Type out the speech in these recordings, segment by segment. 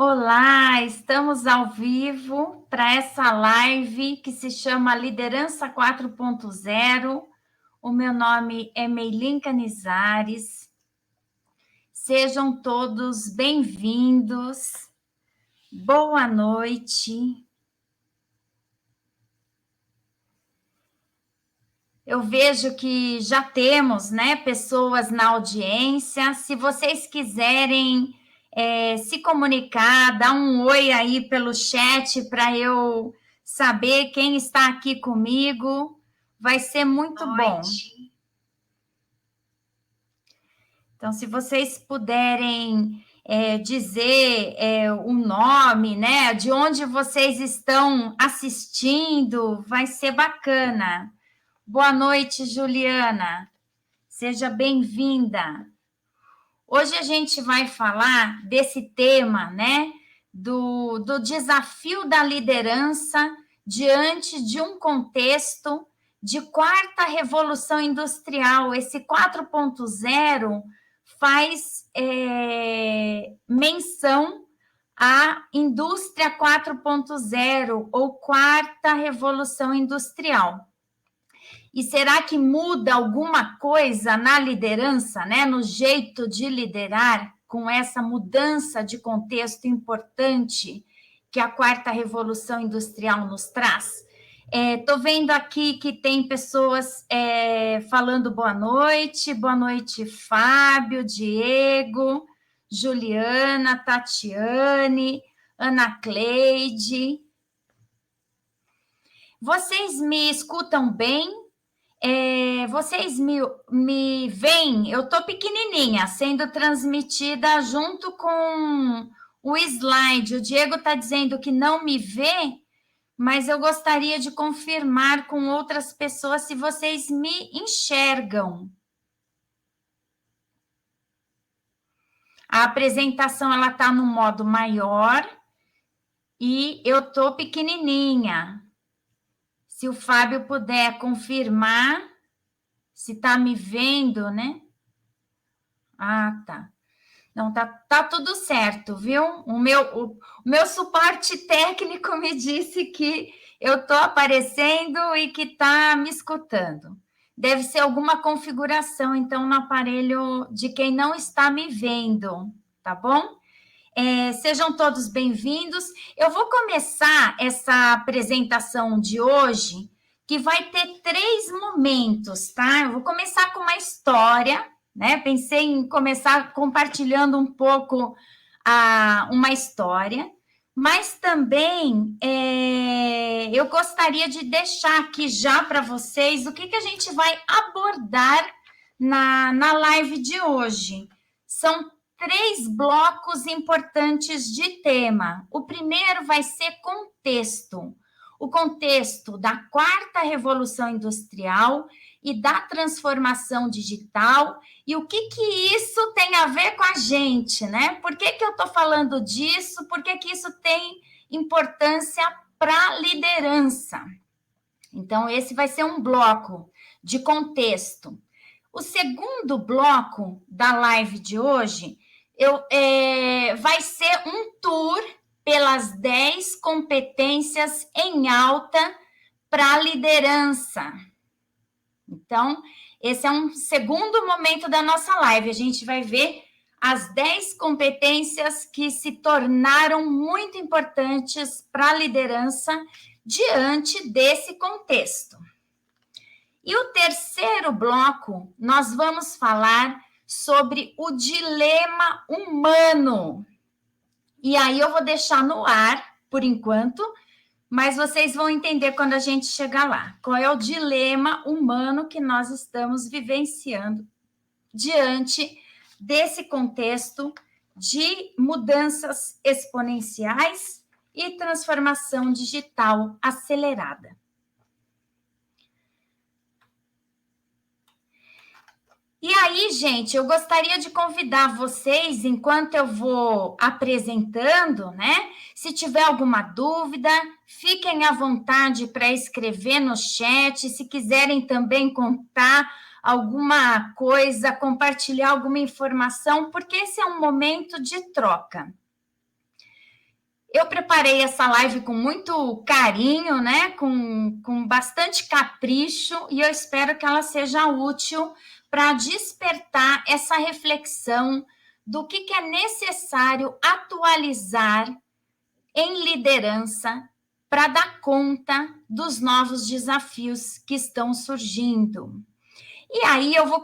Olá, estamos ao vivo para essa live que se chama Liderança 4.0. O meu nome é Meilin Canizares. Sejam todos bem-vindos. Boa noite. Eu vejo que já temos, né, pessoas na audiência. Se vocês quiserem se comunicar, dar um oi aí pelo chat para eu saber quem está aqui comigo, vai ser muito bom. Então, se vocês puderem dizer o nome, né, de onde vocês estão assistindo, vai ser bacana. Boa noite, Juliana. Seja bem-vinda. Hoje a gente vai falar desse tema, né? Do desafio da liderança diante de um contexto de quarta revolução industrial. Esse 4.0 faz menção à indústria 4.0 ou quarta revolução industrial. E será que muda alguma coisa na liderança, né? No jeito de liderar, com essa mudança de contexto importante que a quarta revolução industrial nos traz? Estou vendo aqui que tem pessoas falando boa noite, Fábio, Diego, Juliana, Tatiane, Ana Cleide. Vocês me escutam bem? Vocês me veem? Eu estou pequenininha, sendo transmitida junto com o slide. O Diego está dizendo que não me vê, mas eu gostaria de confirmar com outras pessoas se vocês me enxergam. A apresentação ela está no modo maior e eu estou pequenininha. Se o Fábio puder confirmar se está me vendo, né? Ah, tá. Não, tá tudo certo, viu? O meu suporte técnico me disse que eu estou aparecendo e que está me escutando. Deve ser alguma configuração, então, no aparelho de quem não está me vendo, tá bom? Sejam todos bem-vindos. Eu vou começar essa apresentação de hoje, que vai ter 3 momentos, tá? Eu vou começar com uma história, né? Pensei em começar compartilhando um pouco uma história, mas também eu gostaria de deixar aqui já para vocês o que a gente vai abordar na live de hoje. São 3 blocos importantes de tema. O primeiro vai ser contexto. O contexto da quarta revolução industrial e da transformação digital e o que isso tem a ver com a gente, né? Por que eu estou falando disso? Por que isso tem importância para a liderança? Então, esse vai ser um bloco de contexto. O segundo bloco da live de hoje vai ser um tour pelas 10 competências em alta para a liderança. Então, esse é um segundo momento da nossa live. A gente vai ver as 10 competências que se tornaram muito importantes para a liderança diante desse contexto. E o terceiro bloco, nós vamos falar sobre o dilema humano. E aí eu vou deixar no ar, por enquanto, mas vocês vão entender quando a gente chegar lá. Qual é o dilema humano que nós estamos vivenciando diante desse contexto de mudanças exponenciais e transformação digital acelerada. E aí, gente, eu gostaria de convidar vocês, enquanto eu vou apresentando, né? Se tiver alguma dúvida, fiquem à vontade para escrever no chat. Se quiserem também contar alguma coisa, compartilhar alguma informação, porque esse é um momento de troca. Eu preparei essa live com muito carinho, né? Com bastante capricho, e eu espero que ela seja útil para despertar essa reflexão do que é necessário atualizar em liderança para dar conta dos novos desafios que estão surgindo. E aí eu vou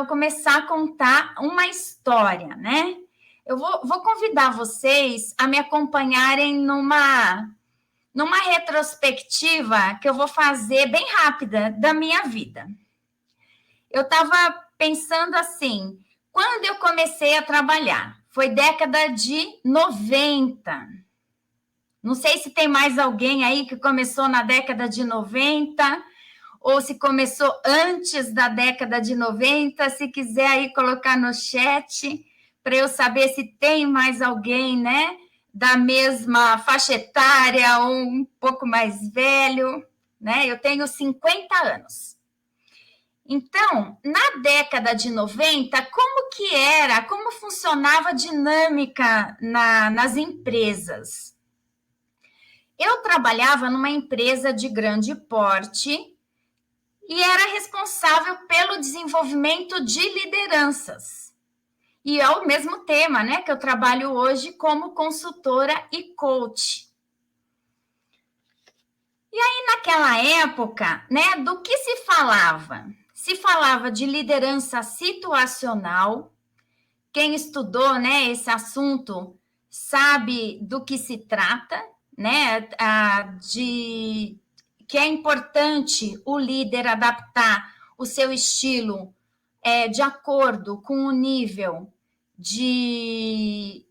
começar a contar uma história, né? Eu vou convidar vocês a me acompanharem numa retrospectiva que eu vou fazer bem rápida da minha vida. Eu estava pensando assim, quando eu comecei a trabalhar, foi década de 90. Não sei se tem mais alguém aí que começou na década de 90 ou se começou antes da década de 90. Se quiser aí colocar no chat para eu saber se tem mais alguém, né, da mesma faixa etária ou um pouco mais velho, né? Eu tenho 50 anos. Então, na década de 90, como funcionava a dinâmica nas empresas? Eu trabalhava numa empresa de grande porte e era responsável pelo desenvolvimento de lideranças. E é o mesmo tema, né, que eu trabalho hoje como consultora e coach. E aí, naquela época, né, do que se falava? Se falava de liderança situacional. Quem estudou, né, esse assunto sabe do que se trata, né, que é importante o líder adaptar o seu estilo de acordo com o nível de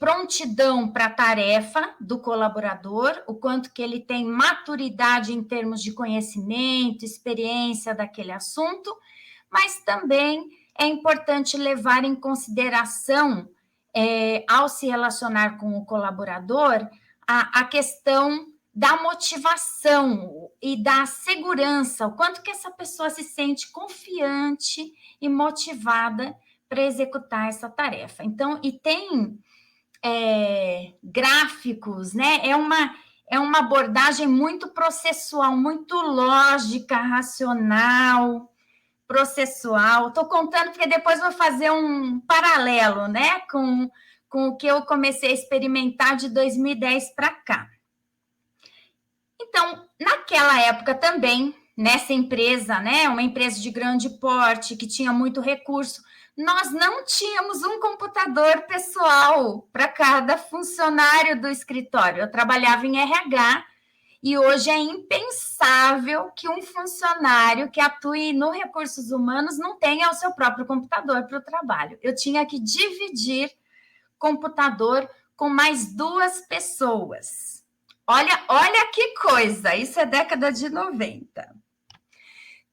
prontidão para a tarefa do colaborador, o quanto que ele tem maturidade em termos de conhecimento, experiência daquele assunto, mas também é importante levar em consideração, ao se relacionar com o colaborador, a questão da motivação e da segurança, o quanto que essa pessoa se sente confiante e motivada para executar essa tarefa. Então, e tem gráficos, né? É uma abordagem muito processual, muito lógica, racional, processual. Estou contando porque depois vou fazer um paralelo, né, com o que eu comecei a experimentar de 2010 para cá. Então, naquela época também, nessa empresa, né, uma empresa de grande porte, que tinha muito recurso, nós não tínhamos um computador pessoal para cada funcionário do escritório. Eu trabalhava em RH e hoje é impensável que um funcionário que atue no recursos humanos não tenha o seu próprio computador para o trabalho. Eu tinha que dividir computador com mais 2 pessoas. Olha que coisa, isso é década de 90.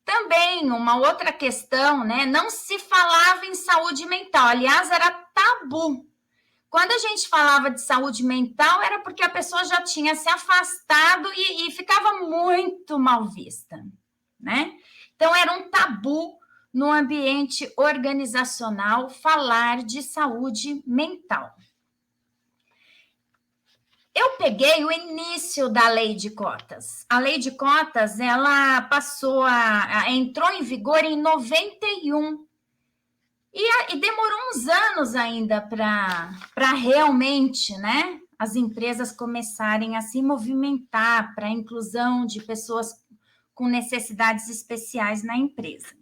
Também uma outra questão, né? Não se falava em saúde mental, aliás, era tabu. Quando a gente falava de saúde mental, era porque a pessoa já tinha se afastado e ficava muito mal vista, né? Então, era um tabu no ambiente organizacional falar de saúde mental. Eu peguei o início da lei de cotas. A lei de cotas, ela entrou em vigor em 91. E demorou uns anos ainda para realmente, né, as empresas começarem a se movimentar para a inclusão de pessoas com necessidades especiais na empresa.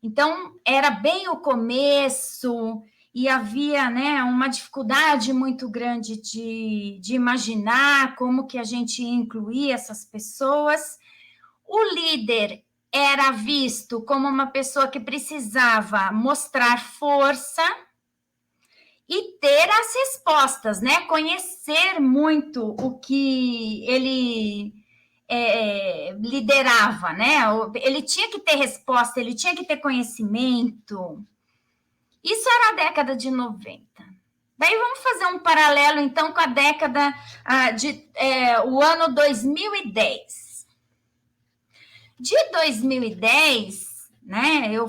Então, era bem o começo e havia, né, uma dificuldade muito grande de imaginar como que a gente ia incluir essas pessoas. O líder era visto como uma pessoa que precisava mostrar força e ter as respostas, né? Conhecer muito o que ele liderava, né? Ele tinha que ter resposta, ele tinha que ter conhecimento. Isso era a década de 90. Daí vamos fazer um paralelo, então, com a década o ano 2010. De 2010, né, eu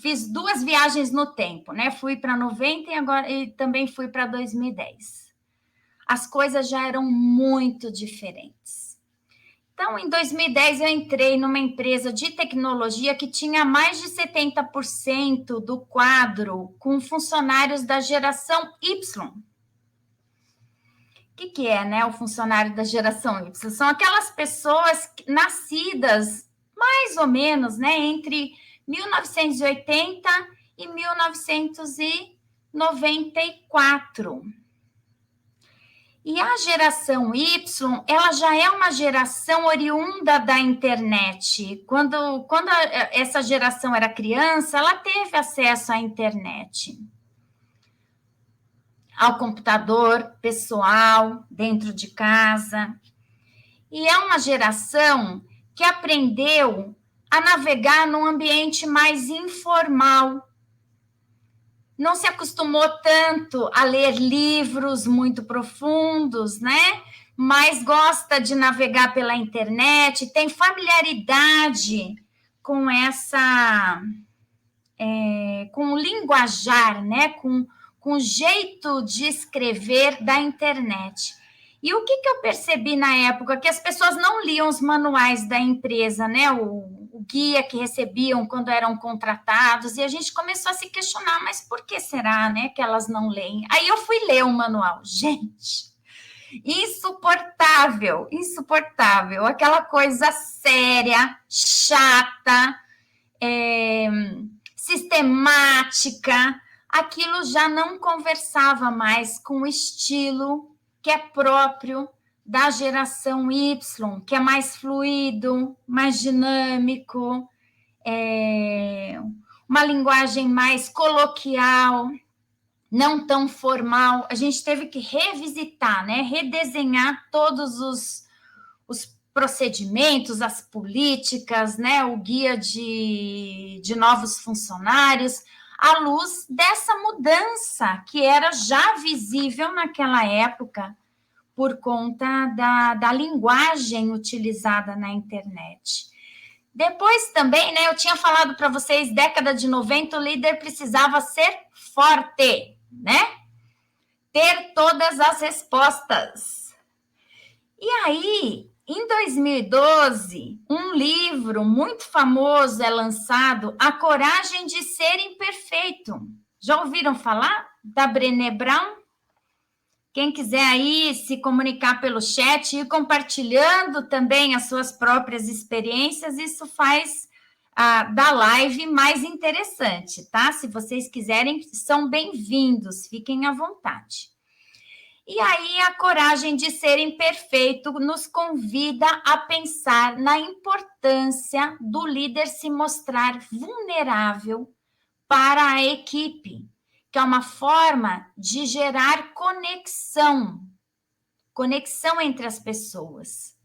fiz 2 viagens no tempo, né? Fui para 90 e também fui para 2010. as coisas já eram muito diferentes. Então, em 2010, eu entrei numa empresa de tecnologia que tinha mais de 70% do quadro com funcionários da geração Y. O que é, né, o funcionário da geração Y? São aquelas pessoas nascidas, mais ou menos, né, entre 1980 e 1994. E a geração Y, ela já é uma geração oriunda da internet. Quando essa geração era criança, ela teve acesso à internet, ao computador pessoal, dentro de casa. E é uma geração que aprendeu a navegar num ambiente mais informal. Não se acostumou tanto a ler livros muito profundos, né? Mas gosta de navegar pela internet, tem familiaridade com com o linguajar, né? Com o jeito de escrever da internet. E o que eu percebi na época? Que as pessoas não liam os manuais da empresa, né? O guia que recebiam quando eram contratados, e a gente começou a se questionar, mas por que será, né, que elas não leem? Aí eu fui ler o manual. Gente, insuportável, insuportável. Aquela coisa séria, chata, sistemática. Aquilo já não conversava mais com o estilo que é próprio da geração Y, que é mais fluido, mais dinâmico, uma linguagem mais coloquial, não tão formal. A gente teve que revisitar, né? Redesenhar todos os procedimentos, as políticas, né? O guia de novos funcionários, à luz dessa mudança que era já visível naquela época por conta da linguagem utilizada na internet. Depois também, né, eu tinha falado para vocês, década de 90, o líder precisava ser forte, né? Ter todas as respostas. E aí, em 2012, um livro muito famoso é lançado, A Coragem de Ser Imperfeito. Já ouviram falar da Brené Brown? Quem quiser aí se comunicar pelo chat e compartilhando também as suas próprias experiências, isso faz da live mais interessante, tá? Se vocês quiserem, são bem-vindos, fiquem à vontade. E aí, a coragem de ser imperfeito nos convida a pensar na importância do líder se mostrar vulnerável para a equipe, que é uma forma de gerar conexão entre as pessoas.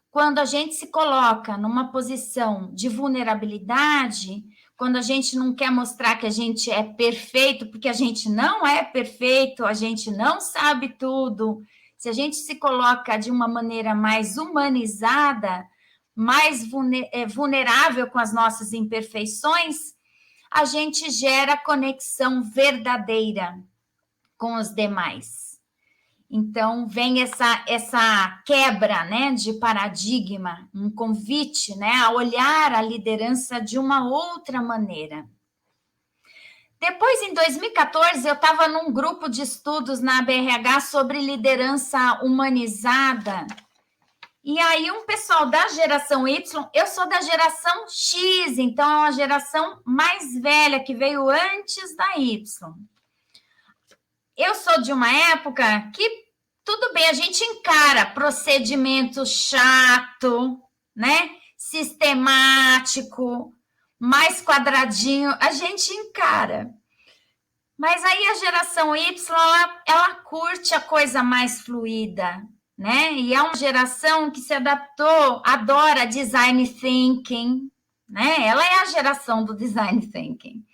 Quando a gente se coloca numa posição de vulnerabilidade, quando a gente não quer mostrar que a gente é perfeito, porque a gente não é perfeito, a gente não sabe tudo, se a gente se coloca de uma maneira mais humanizada, mais vulnerável com as nossas imperfeições, a gente gera conexão verdadeira com os demais. Então, vem essa quebra, né, de paradigma, um convite, né, a olhar a liderança de uma outra maneira. Depois, em 2014, eu estava num grupo de estudos na BRH sobre liderança humanizada. E aí, um pessoal da geração Y, eu sou da geração X, então é uma geração mais velha, que veio antes da Y. Eu sou de uma época que, tudo bem, a gente encara procedimento chato, né? Sistemático, mais quadradinho, a gente encara. Mas aí a geração Y, ela curte a coisa mais fluida, né? E é uma geração que se adaptou, adora design thinking, né? Ela é a geração do design thinking.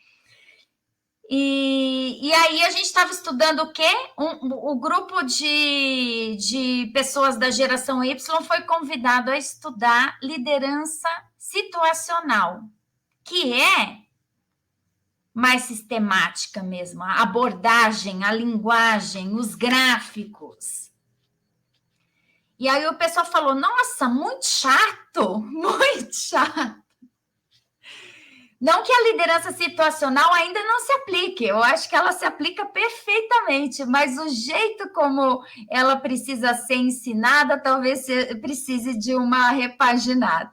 E aí a gente estava estudando o quê? O grupo de pessoas da geração Y foi convidado a estudar liderança situacional, que é mais sistemática mesmo, a abordagem, a linguagem, os gráficos. E aí o pessoal falou, nossa, muito chato, muito chato. Não que a liderança situacional ainda não se aplique, eu acho que ela se aplica perfeitamente, mas o jeito como ela precisa ser ensinada talvez precise de uma repaginada.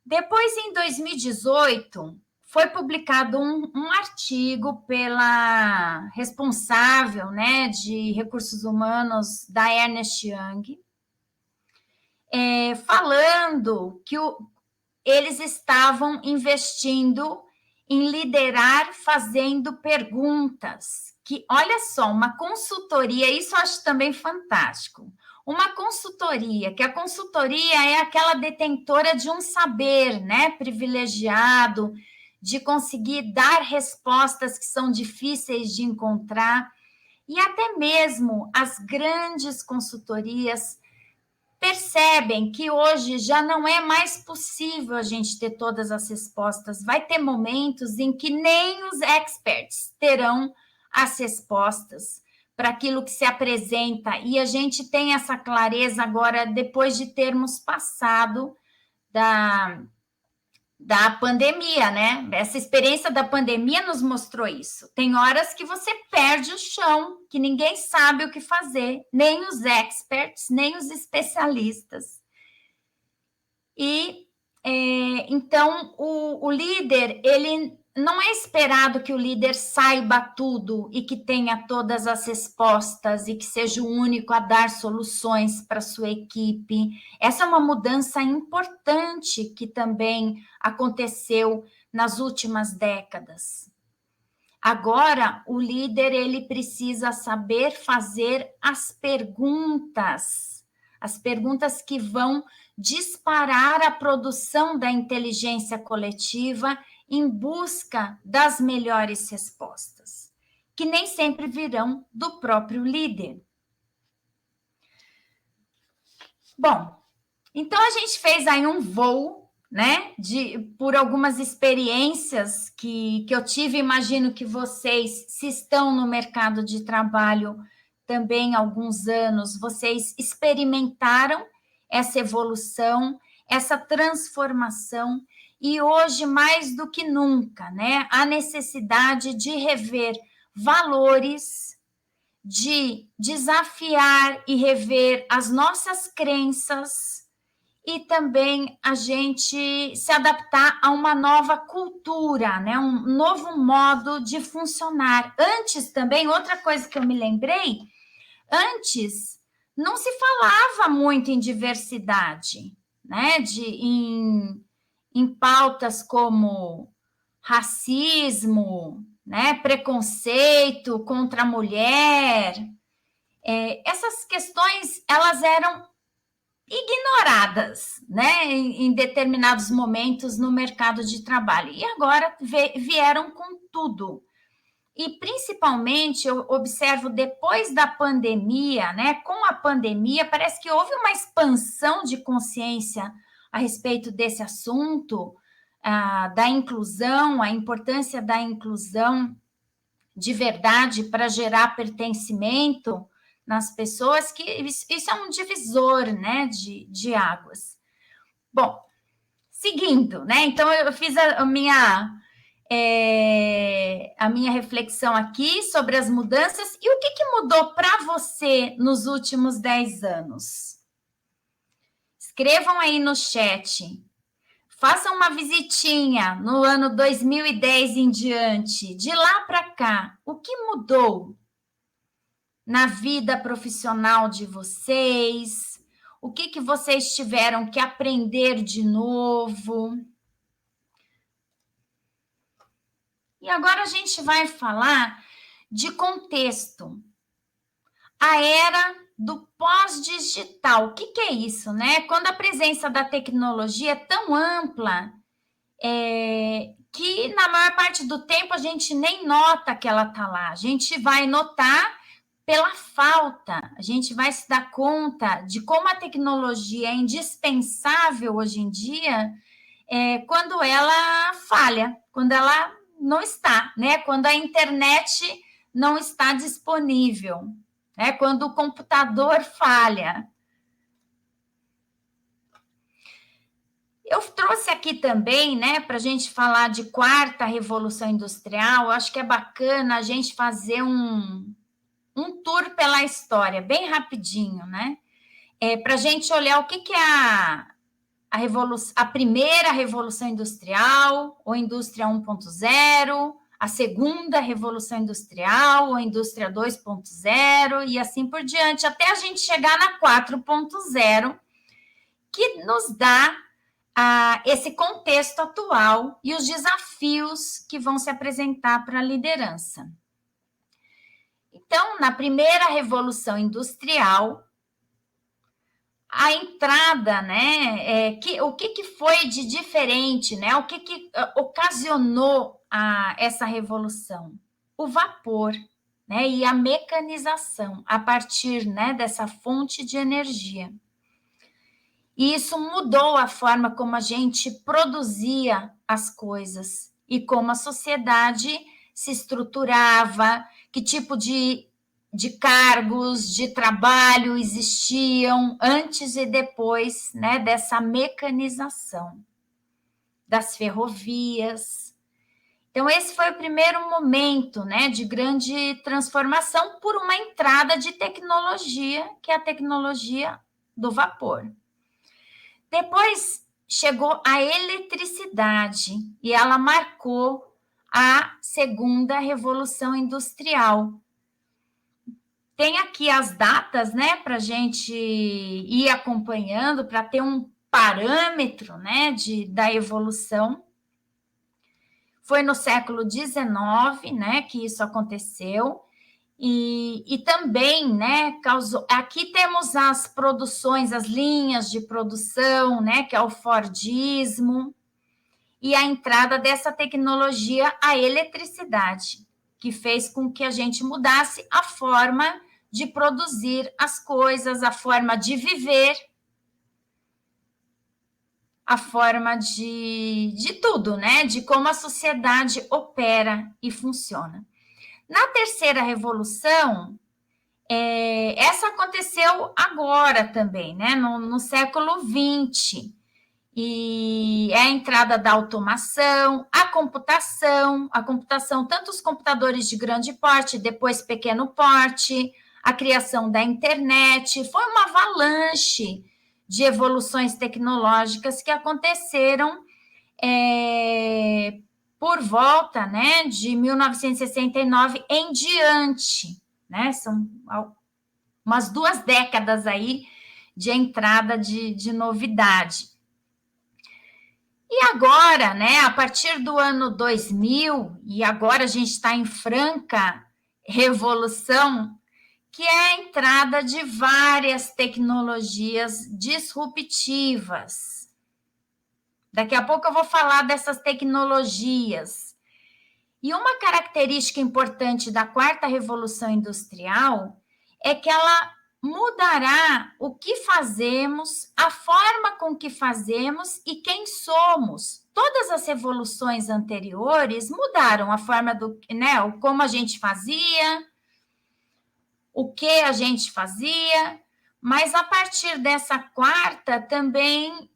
Depois, em 2018, foi publicado um artigo pela responsável, né, de recursos humanos da Ernst Young, falando que eles estavam investindo em liderar fazendo perguntas. Que, olha só, uma consultoria, isso eu acho também fantástico. Uma consultoria, que a consultoria é aquela detentora de um saber, né, privilegiado, de conseguir dar respostas que são difíceis de encontrar, e até mesmo as grandes consultorias percebem que hoje já não é mais possível a gente ter todas as respostas. Vai ter momentos em que nem os experts terão as respostas para aquilo que se apresenta. E a gente tem essa clareza agora, depois de termos passado da pandemia, né? Essa experiência da pandemia nos mostrou isso. Tem horas que você perde o chão, que ninguém sabe o que fazer, nem os experts, nem os especialistas. E então o líder, ele não é esperado que o líder saiba tudo e que tenha todas as respostas e que seja o único a dar soluções para a sua equipe. Essa é uma mudança importante que também aconteceu nas últimas décadas. Agora, o líder, ele precisa saber fazer as perguntas que vão disparar a produção da inteligência coletiva em busca das melhores respostas, que nem sempre virão do próprio líder. Bom, então a gente fez aí um voo, né, por algumas experiências que eu tive, imagino que vocês, se estão no mercado de trabalho também há alguns anos, vocês experimentaram essa evolução, essa transformação, e hoje, mais do que nunca, né, a necessidade de rever valores, de desafiar e rever as nossas crenças, e também a gente se adaptar a uma nova cultura, né, um novo modo de funcionar. Antes também, outra coisa que eu me lembrei, antes não se falava muito em diversidade, né? Em pautas como racismo, né? Preconceito contra a mulher. Essas questões, elas eram ignoradas, né? Em determinados momentos no mercado de trabalho. E agora vieram com tudo. E, principalmente, eu observo depois da pandemia, né? Com a pandemia, parece que houve uma expansão de consciência a respeito desse assunto, da inclusão, a importância da inclusão de verdade para gerar pertencimento nas pessoas, que isso é um divisor, né? De águas. Bom, seguindo, né? Então, eu fiz a minha reflexão aqui sobre as mudanças. E o que mudou para você nos últimos 10 anos? Escrevam aí no chat. Façam uma visitinha no ano 2010 em diante. De lá para cá, o que mudou na vida profissional de vocês? O que vocês tiveram que aprender de novo? E agora a gente vai falar de contexto. A era do pós-digital. O que é isso, né? Quando a presença da tecnologia é tão ampla, que na maior parte do tempo a gente nem nota que ela está lá. A gente vai notar pela falta, a gente vai se dar conta de como a tecnologia é indispensável hoje em dia, quando ela falha, quando ela não está, né? Quando a internet não está disponível, né? Quando o computador falha. Eu trouxe aqui também, né, para a gente falar de quarta revolução industrial. Eu acho que é bacana a gente fazer um tour pela história, bem rapidinho, né? Para a gente olhar o que é a primeira revolução industrial, ou indústria 1.0, a segunda revolução industrial, ou indústria 2.0, e assim por diante, até a gente chegar na 4.0, que nos dá esse contexto atual e os desafios que vão se apresentar para a liderança. Então, na primeira revolução industrial, a entrada, né? O que foi de diferente, né? O que ocasionou essa revolução? O vapor, né? E a mecanização a partir, né, dessa fonte de energia. E isso mudou a forma como a gente produzia as coisas e como a sociedade se estruturava, que tipo de cargos de trabalho existiam antes e depois, né, dessa mecanização das ferrovias. Então, esse foi o primeiro momento, né, de grande transformação por uma entrada de tecnologia, que é a tecnologia do vapor. Depois chegou a eletricidade e ela marcou a segunda revolução industrial. Tem aqui as datas, né, para a gente ir acompanhando, para ter um parâmetro, né, da evolução. Foi no século XIX, né, que isso aconteceu. E também, né, causou. Aqui temos as produções, as linhas de produção, né, que é o Fordismo, e a entrada dessa tecnologia, a eletricidade, que fez com que a gente mudasse a forma de produzir as coisas, a forma de viver, a forma de tudo, né, de como a sociedade opera e funciona. Na terceira revolução, essa aconteceu agora também, né? No século XX. E é a entrada da automação, a computação, tanto os computadores de grande porte, depois pequeno porte, a criação da internet. Foi uma avalanche de evoluções tecnológicas que aconteceram por volta, né, de 1969 em diante, né? São umas 2 décadas aí de entrada de novidade. E agora, né, a partir do ano 2000, e agora a gente está em franca revolução, que é a entrada de várias tecnologias disruptivas. Daqui a pouco eu vou falar dessas tecnologias. E uma característica importante da quarta revolução industrial é que ela mudará o que fazemos, a forma com que fazemos e quem somos. Todas as revoluções anteriores mudaram a forma né, como a gente fazia, o que a gente fazia, mas a partir dessa quarta também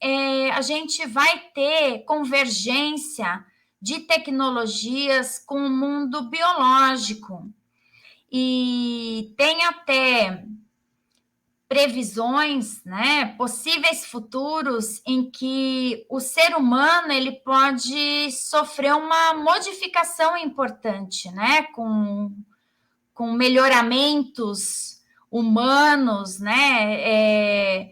a gente vai ter convergência de tecnologias com o mundo biológico. E tem até previsões, né, possíveis futuros em que o ser humano ele pode sofrer uma modificação importante, né, com melhoramentos humanos, né,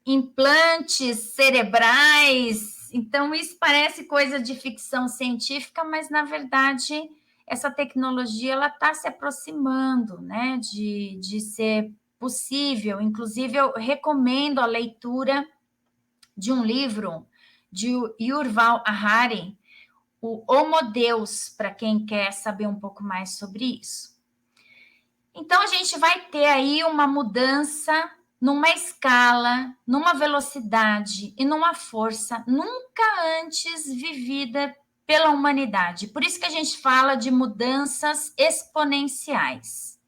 implantes cerebrais. Então, isso parece coisa de ficção científica, mas, na verdade, essa tecnologia ela está se aproximando, né, de ser possível. Inclusive, eu recomendo a leitura de um livro de Yuval Harari, o Homo Deus, para quem quer saber um pouco mais sobre isso. Então, a gente vai ter aí uma mudança numa escala, numa velocidade e numa força nunca antes vivida pela humanidade. Por isso que a gente fala de mudanças exponenciais.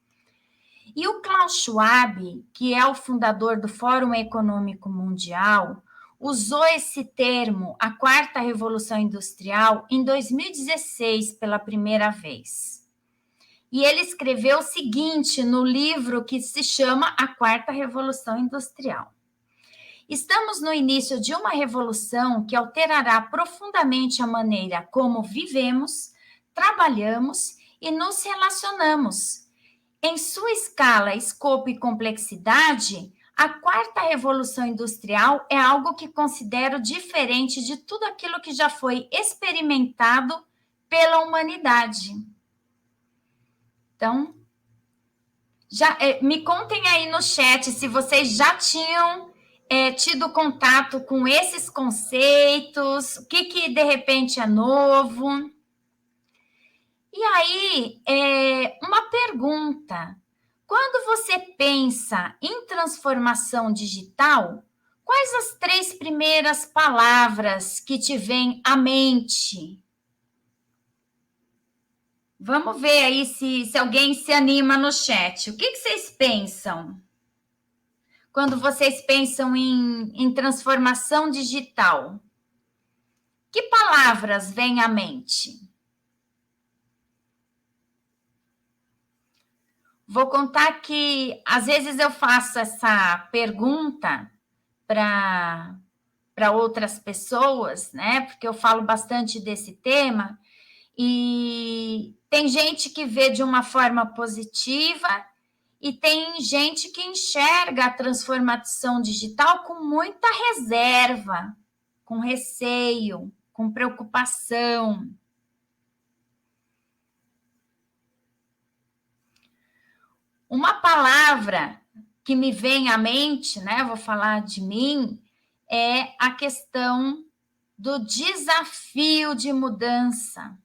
E o Klaus Schwab, que é o fundador do Fórum Econômico Mundial, usou esse termo, a quarta revolução industrial, em 2016 pela primeira vez. E ele escreveu o seguinte no livro que se chama A Quarta Revolução Industrial. Estamos no início de uma revolução que alterará profundamente a maneira como vivemos, trabalhamos e nos relacionamos. Em sua escala, escopo e complexidade, a quarta revolução industrial é algo que considero diferente de tudo aquilo que já foi experimentado pela humanidade. Então, me contem aí no chat se vocês já tinham tido contato com esses conceitos, o que de repente é novo. E aí, uma pergunta. Quando você pensa em transformação digital, quais as 3 primeiras palavras que te vêm à mente? Vamos ver aí se alguém se anima no chat. O que vocês pensam? Quando vocês pensam em transformação digital, que palavras vêm à mente? Vou contar que, às vezes, eu faço essa pergunta para outras pessoas, né? Porque eu falo bastante desse tema, e tem gente que vê de uma forma positiva e tem gente que enxerga a transformação digital com muita reserva, com receio, com preocupação. Uma palavra que me vem à mente, né? Vou falar de mim, é a questão do desafio de mudança.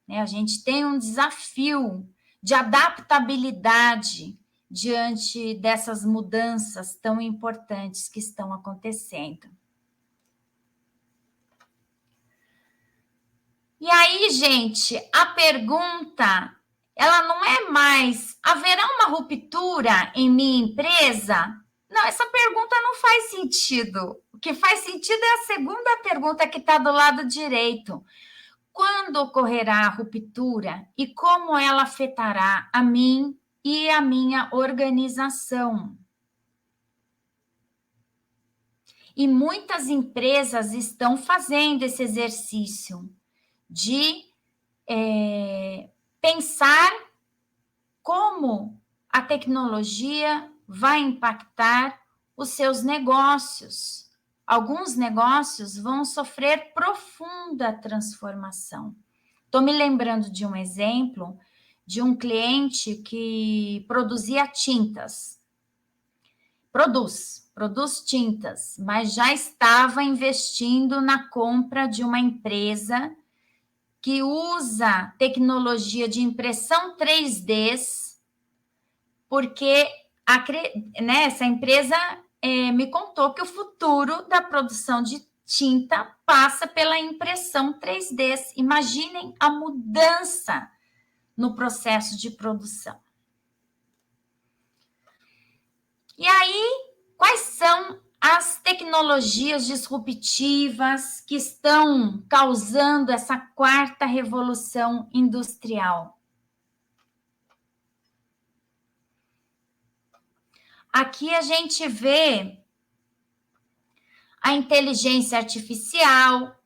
A gente tem um desafio de adaptabilidade diante dessas mudanças tão importantes que estão acontecendo. E aí, gente, a pergunta, ela não é mais, haverá uma ruptura em minha empresa? Não, essa pergunta não faz sentido. O que faz sentido é a segunda pergunta que está do lado direito. Quando ocorrerá a ruptura e como ela afetará a mim e a minha organização? E muitas empresas estão fazendo esse exercício de pensar como a tecnologia vai impactar os seus negócios. Alguns negócios vão sofrer profunda transformação. Estou me lembrando de um exemplo de um cliente que produzia tintas. Produz tintas, mas já estava investindo na compra de uma empresa que usa tecnologia de impressão 3D, porque essa empresa me contou que o futuro da produção de tinta passa pela impressão 3D. Imaginem a mudança no processo de produção. E aí, quais são as tecnologias disruptivas que estão causando essa quarta revolução industrial? Aqui a gente vê a inteligência artificial,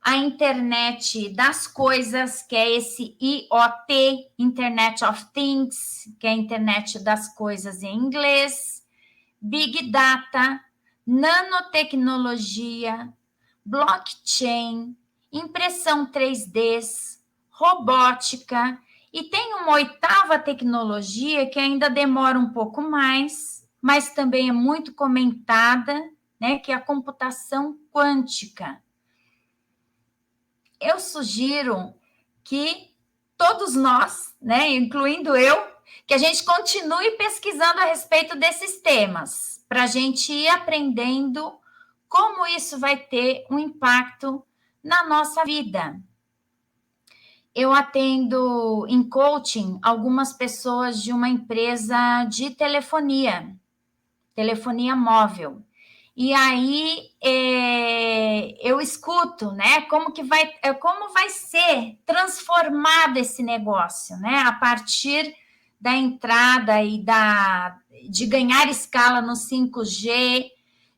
a internet das coisas, que é esse IoT, Internet of Things, que é a internet das coisas em inglês, Big Data, nanotecnologia, blockchain, impressão 3D, robótica, e tem uma 8ª tecnologia que ainda demora um pouco mais, mas também é muito comentada, né, que é a computação quântica. Eu sugiro que todos nós, né, incluindo eu, que a gente continue pesquisando a respeito desses temas, para a gente ir aprendendo como isso vai ter um impacto na nossa vida. Eu atendo em coaching algumas pessoas de uma empresa de telefonia móvel. E aí eu escuto, né? Como vai ser transformado esse negócio, né? A partir da entrada de ganhar escala no 5G,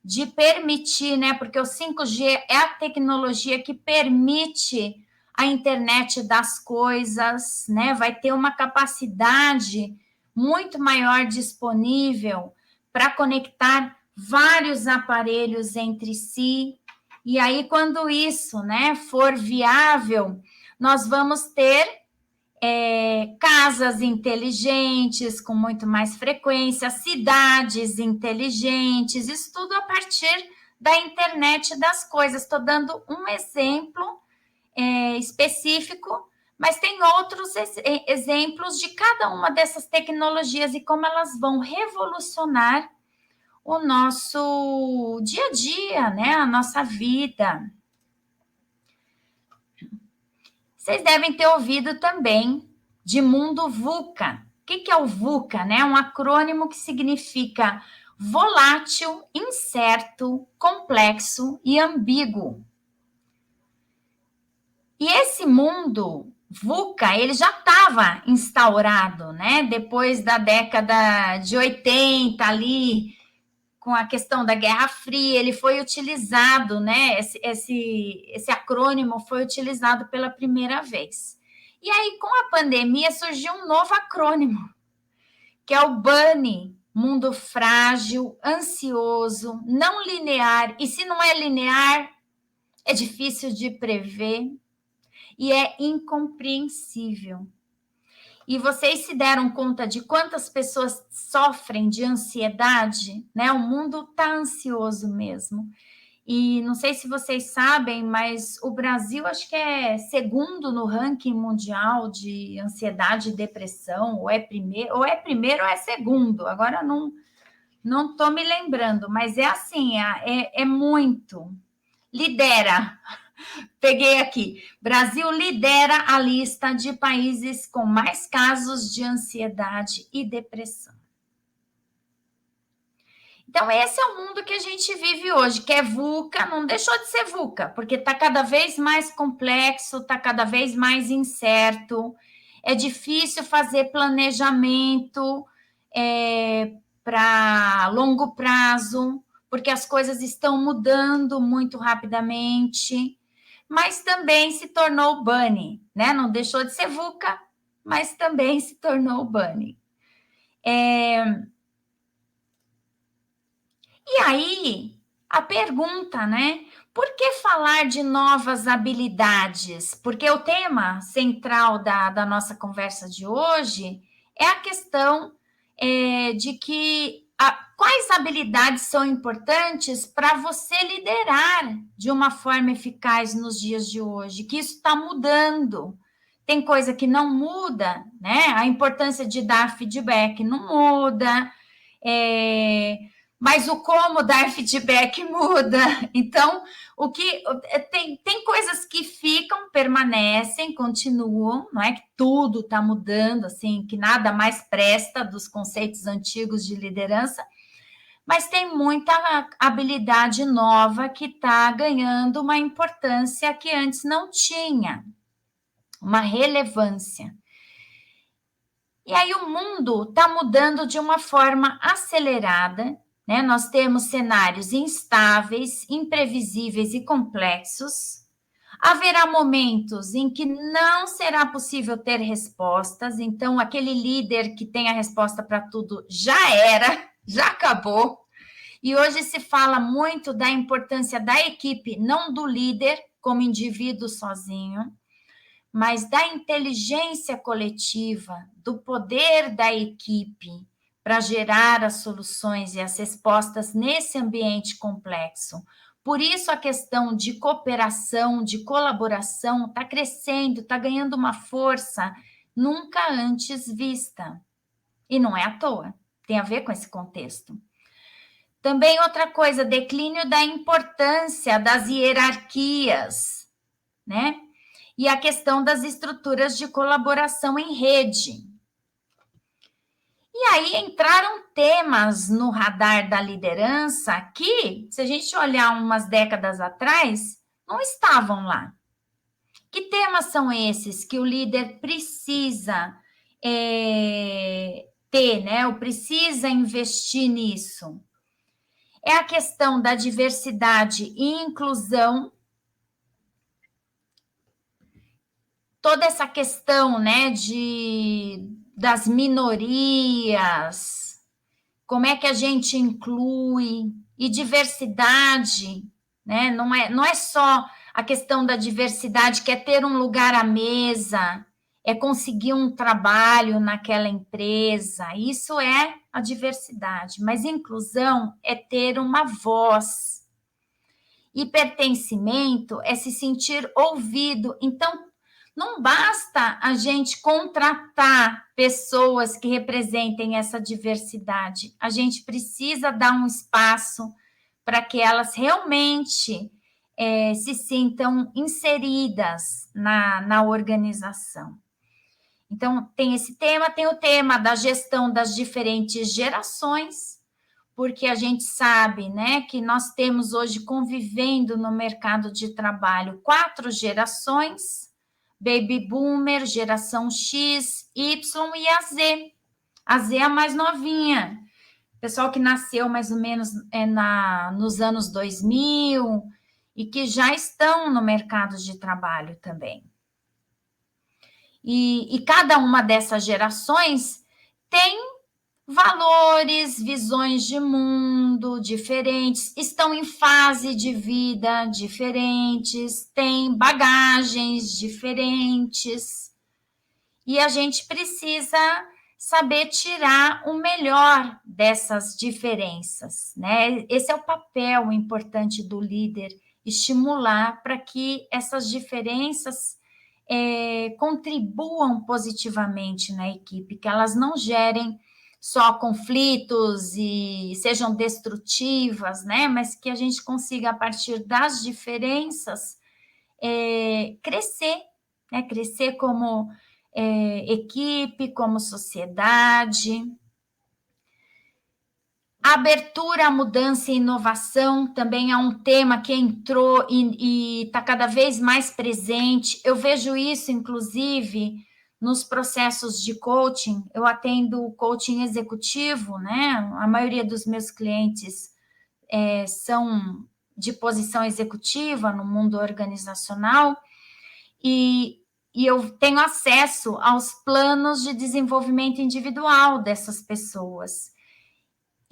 de permitir, né? Porque o 5G é a tecnologia que permite a internet das coisas, né? Vai ter uma capacidade muito maior disponível para conectar vários aparelhos entre si. E aí, quando isso, né, for viável, nós vamos ter casas inteligentes com muito mais frequência, cidades inteligentes, isso tudo a partir da internet das coisas. Estou dando um exemplo específico, mas tem outros exemplos de cada uma dessas tecnologias e como elas vão revolucionar o nosso dia a dia, né? A nossa vida. Vocês devem ter ouvido também de mundo VUCA. O que é o VUCA? Né? Um acrônimo que significa volátil, incerto, complexo e ambíguo. E esse mundo VUCA, ele já estava instaurado, né? Depois da década de 80 ali, com a questão da Guerra Fria, ele foi utilizado, né? Esse acrônimo foi utilizado pela primeira vez. E aí, com a pandemia, surgiu um novo acrônimo, que é o BANI, mundo frágil, ansioso, não linear. E se não é linear, é difícil de prever e é incompreensível. E vocês se deram conta de quantas pessoas sofrem de ansiedade, né? O mundo está ansioso mesmo. E não sei se vocês sabem, mas o Brasil acho que é segundo no ranking mundial de ansiedade e depressão, ou é primeiro ou é segundo. Agora não estou me lembrando, mas é assim, é muito. Lidera. Peguei aqui. Brasil lidera a lista de países com mais casos de ansiedade e depressão. Então, esse é o mundo que a gente vive hoje, que é VUCA, não deixou de ser VUCA, porque está cada vez mais complexo, está cada vez mais incerto, é difícil fazer planejamento para longo prazo, porque as coisas estão mudando muito rapidamente, mas também se tornou BANI, né? Não deixou de ser VUCA, mas também se tornou BANI. E aí, a pergunta, né? Por que falar de novas habilidades? Porque o tema central da nossa conversa de hoje é a questão de que quais habilidades são importantes para você liderar de uma forma eficaz nos dias de hoje, que isso está mudando. Tem coisa que não muda, né? A importância de dar feedback não muda, mas o como dar feedback muda. Então, o que tem coisas que ficam, permanecem, continuam, não é que tudo está mudando, assim, que nada mais presta dos conceitos antigos de liderança, mas tem muita habilidade nova que está ganhando uma importância que antes não tinha, uma relevância. E aí o mundo está mudando de uma forma acelerada, né? Nós temos cenários instáveis, imprevisíveis e complexos. Haverá momentos em que não será possível ter respostas, então aquele líder que tem a resposta para tudo já era, já acabou. E hoje se fala muito da importância da equipe, não do líder como indivíduo sozinho, mas da inteligência coletiva, do poder da equipe para gerar as soluções e as respostas nesse ambiente complexo. Por isso a questão de cooperação, de colaboração está crescendo, está ganhando uma força nunca antes vista. E não é à toa, tem a ver com esse contexto. Também outra coisa, declínio da importância das hierarquias, né? E a questão das estruturas de colaboração em rede. E aí entraram temas no radar da liderança que, se a gente olhar umas décadas atrás, não estavam lá. Que temas são esses que o líder precisa ter, né? Ou precisa investir nisso? É a questão da diversidade e inclusão, toda essa questão, né, das minorias, como é que a gente inclui, e diversidade, né? Não é só a questão da diversidade, que é ter um lugar à mesa, é conseguir um trabalho naquela empresa, isso é a diversidade, mas inclusão é ter uma voz, e pertencimento é se sentir ouvido. Então, não basta a gente contratar pessoas que representem essa diversidade, a gente precisa dar um espaço para que elas realmente se sintam inseridas na organização. Então, tem esse tema, tem o tema da gestão das diferentes gerações, porque a gente sabe, né, que nós temos hoje convivendo no mercado de trabalho 4 gerações: Baby Boomer, geração X, Y e a Z. A Z é a mais novinha, pessoal que nasceu mais ou menos nos anos 2000 e que já estão no mercado de trabalho também. E cada uma dessas gerações tem valores, visões de mundo diferentes, estão em fase de vida diferentes, têm bagagens diferentes, e a gente precisa saber tirar o melhor dessas diferenças, né? Esse é o papel importante do líder, estimular para que essas diferenças contribuam positivamente na equipe, que elas não gerem só conflitos e sejam destrutivas, né? Mas que a gente consiga, a partir das diferenças, crescer, né? Crescer como equipe, como sociedade. A abertura à mudança e inovação também é um tema que entrou e está cada vez mais presente. Eu vejo isso, inclusive, nos processos de coaching. Eu atendo coaching executivo, né? A maioria dos meus clientes são de posição executiva no mundo organizacional, e eu tenho acesso aos planos de desenvolvimento individual dessas pessoas.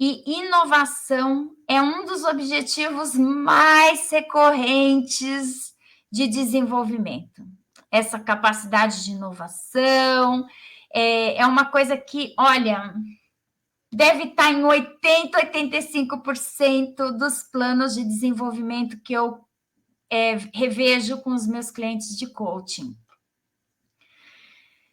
E inovação é um dos objetivos mais recorrentes de desenvolvimento. Essa capacidade de inovação é uma coisa que, olha, deve estar em 80%, 85% dos planos de desenvolvimento que eu revejo com os meus clientes de coaching.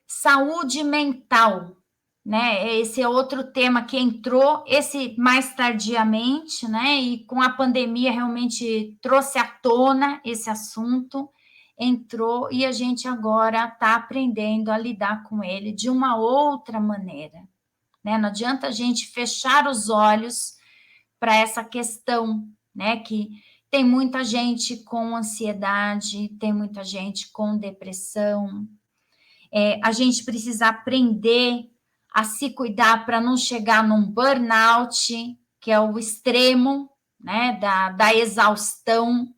Saúde mental, né? Esse é outro tema que entrou, esse mais tardiamente, né? E com a pandemia realmente trouxe à tona esse assunto, entrou e a gente agora está aprendendo a lidar com ele de uma outra maneira, né? Não adianta a gente fechar os olhos para essa questão, né? Que tem muita gente com ansiedade, tem muita gente com depressão. A gente precisa aprender a se cuidar para não chegar num burnout, que é o extremo, né, da exaustão,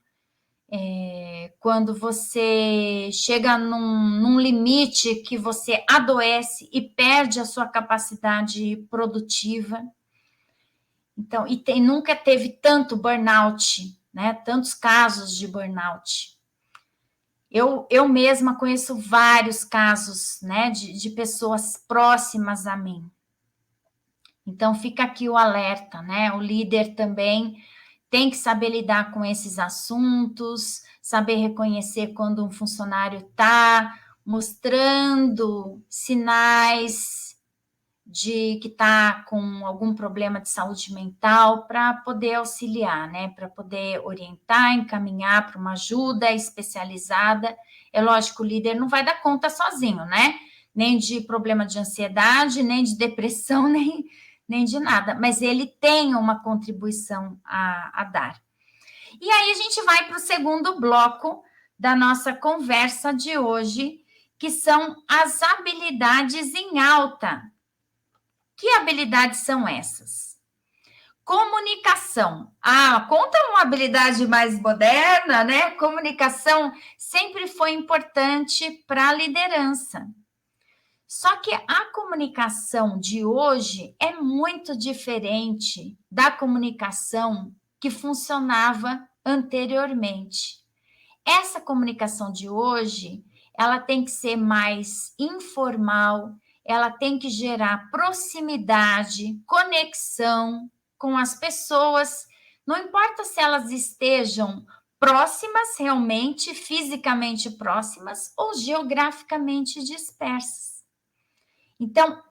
quando você chega num limite que você adoece e perde a sua capacidade produtiva. Então, nunca teve tanto burnout, né, tantos casos de burnout. Eu mesma conheço vários casos, né, de pessoas próximas a mim. Então, fica aqui o alerta, né? O líder também tem que saber lidar com esses assuntos, saber reconhecer quando um funcionário está mostrando sinais de que está com algum problema de saúde mental, para poder auxiliar, né? Para poder orientar, encaminhar para uma ajuda especializada. É lógico, o líder não vai dar conta sozinho, né? nem de problema de ansiedade, nem de depressão, nem de nada, mas ele tem uma contribuição a dar. E aí a gente vai para o segundo bloco da nossa conversa de hoje, que são as habilidades em alta. Que habilidades são essas? Comunicação. Conta uma habilidade mais moderna, né? Comunicação sempre foi importante para a liderança. Só que a comunicação de hoje é muito diferente da comunicação que funcionava anteriormente. Essa comunicação de hoje, ela tem que ser mais informal, ela tem que gerar proximidade, conexão com as pessoas, não importa se elas estejam próximas, realmente, fisicamente próximas, ou geograficamente dispersas. Então,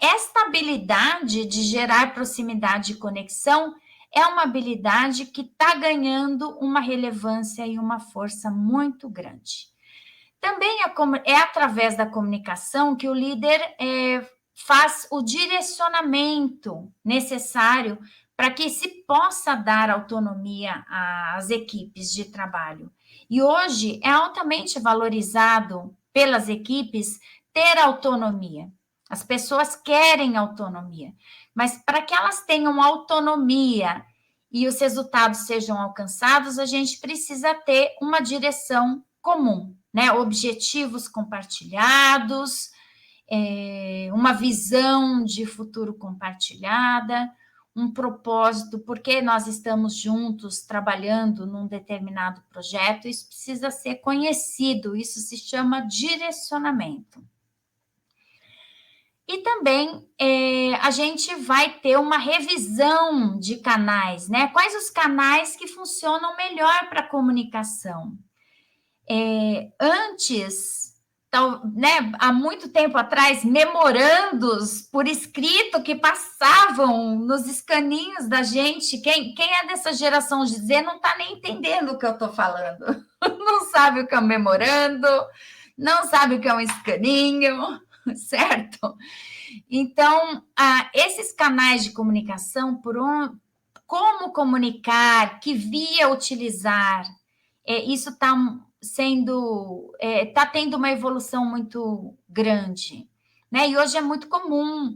esta habilidade de gerar proximidade e conexão é uma habilidade que está ganhando uma relevância e uma força muito grande. Também é através da comunicação que o líder faz o direcionamento necessário para que se possa dar autonomia às equipes de trabalho. E hoje é altamente valorizado pelas equipes ter autonomia. As pessoas querem autonomia, mas para que elas tenham autonomia e os resultados sejam alcançados, a gente precisa ter uma direção comum, né? Objetivos compartilhados, uma visão de futuro compartilhada, um propósito, porque nós estamos juntos trabalhando num determinado projeto, isso precisa ser conhecido, isso se chama direcionamento. E também a gente vai ter uma revisão de canais, né? Quais os canais que funcionam melhor para a comunicação? Antes, né, há muito tempo atrás, memorandos por escrito que passavam nos escaninhos da gente. Quem é dessa geração de Z não está nem entendendo o que eu estou falando. Não sabe o que é um memorando, não sabe o que é um escaninho, certo? Então, esses canais de comunicação, como comunicar, que via utilizar, isso está tendo uma evolução muito grande, né? E hoje é muito comum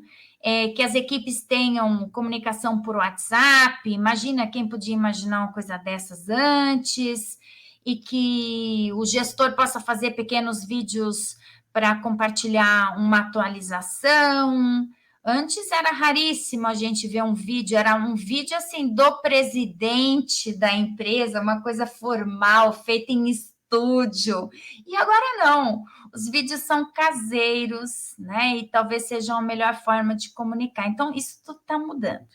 que as equipes tenham comunicação por WhatsApp. Imagina quem podia imaginar uma coisa dessas antes, e que o gestor possa fazer pequenos vídeos para compartilhar uma atualização. Antes era raríssimo a gente ver um vídeo, era um vídeo assim do presidente da empresa, uma coisa formal, feita em estúdio. E agora não, os vídeos são caseiros, né? E talvez seja a melhor forma de comunicar. Então, isso tudo está mudando.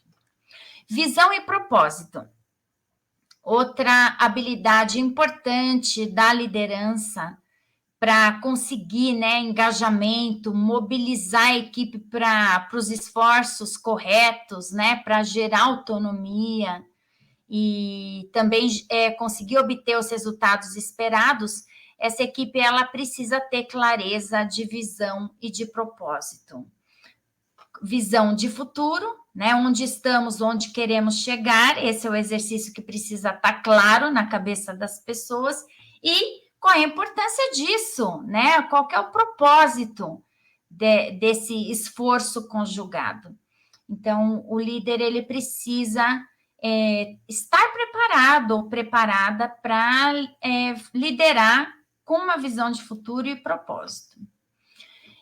Visão e propósito. Outra habilidade importante da liderança para conseguir, né, engajamento, mobilizar a equipe para os esforços corretos, né, para gerar autonomia e também conseguir obter os resultados esperados. Essa equipe ela precisa ter clareza de visão e de propósito. Visão de futuro, né, onde estamos, onde queremos chegar, esse é o exercício que precisa estar claro na cabeça das pessoas, e qual é a importância disso, né? Qual que é o propósito desse esforço conjugado? Então, o líder ele precisa estar preparado ou preparada para liderar com uma visão de futuro e propósito.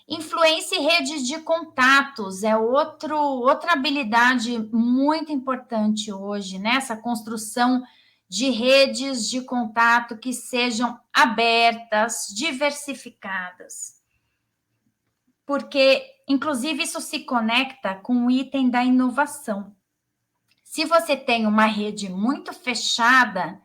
Influência e redes de contatos é outra habilidade muito importante hoje, né? Essa construção de redes de contato que sejam abertas, diversificadas. Porque, inclusive, isso se conecta com o item da inovação. Se você tem uma rede muito fechada,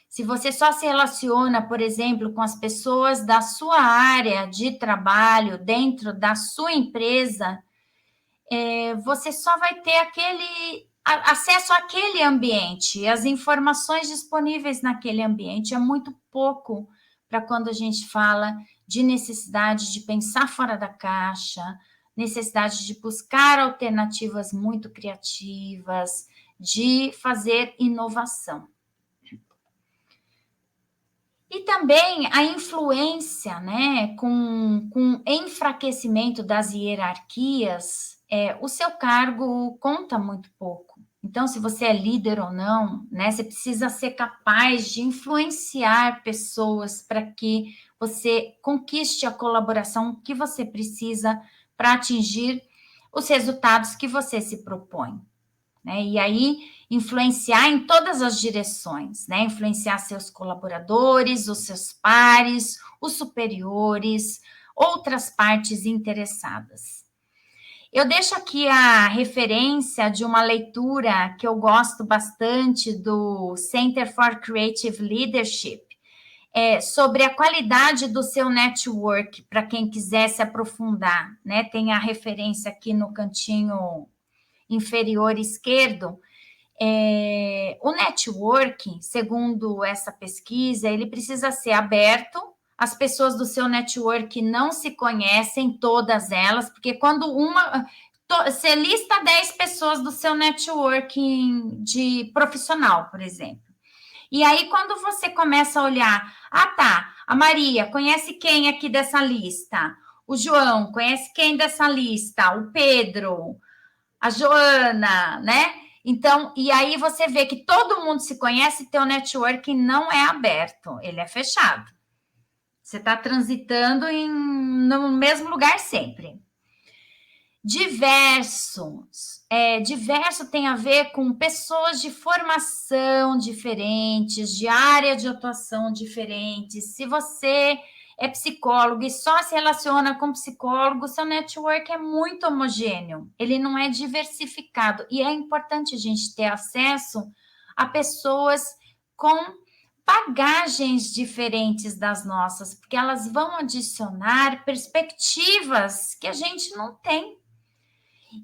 se você só se relaciona, por exemplo, com as pessoas da sua área de trabalho, dentro da sua empresa, você só vai ter acesso àquele ambiente, as informações disponíveis naquele ambiente. É muito pouco para quando a gente fala de necessidade de pensar fora da caixa, necessidade de buscar alternativas muito criativas, de fazer inovação. E também a influência, né, com enfraquecimento das hierarquias, o seu cargo conta muito pouco. Então, se você é líder ou não, né, você precisa ser capaz de influenciar pessoas para que você conquiste a colaboração que você precisa para atingir os resultados que você se propõe. Né? E aí, influenciar em todas as direções, né? Influenciar seus colaboradores, os seus pares, os superiores, outras partes interessadas. Eu deixo aqui a referência de uma leitura que eu gosto bastante do Center for Creative Leadership, sobre a qualidade do seu network, para quem quiser se aprofundar, né? Tem a referência aqui no cantinho inferior esquerdo. O networking, segundo essa pesquisa, ele precisa ser aberto. As pessoas do seu network não se conhecem, todas elas, porque quando você lista 10 pessoas do seu networking de profissional, por exemplo. E aí, quando você começa a olhar, tá, a Maria conhece quem aqui dessa lista? O João conhece quem dessa lista? O Pedro, a Joana, né? Então, e aí você vê que todo mundo se conhece, teu networking não é aberto, ele é fechado. Você está transitando no mesmo lugar sempre. Diverso tem a ver com pessoas de formação diferentes, de área de atuação diferentes. Se você é psicólogo e só se relaciona com psicólogo, seu network é muito homogêneo, ele não é diversificado. E é importante a gente ter acesso a pessoas com bagagens diferentes das nossas, porque elas vão adicionar perspectivas que a gente não tem.